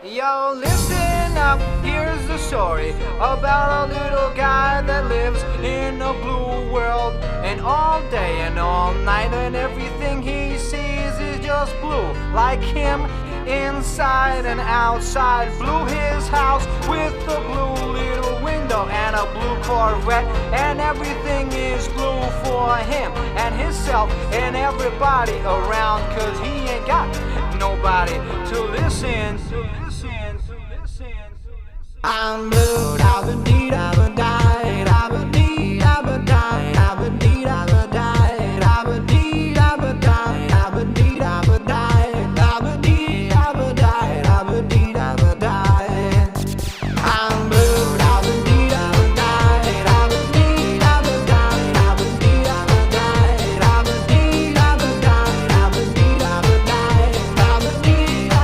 Yo, listen up, here's the story about a little guy that lives in a blue world. And all day and all night, and everything he sees is just blue. Like him, inside and outside. Blue his house with a blue little window and a blue Corvette. And everything is blue for him and himself and everybody around. Cause he ain't got nobody to listen. I'm blue, I've been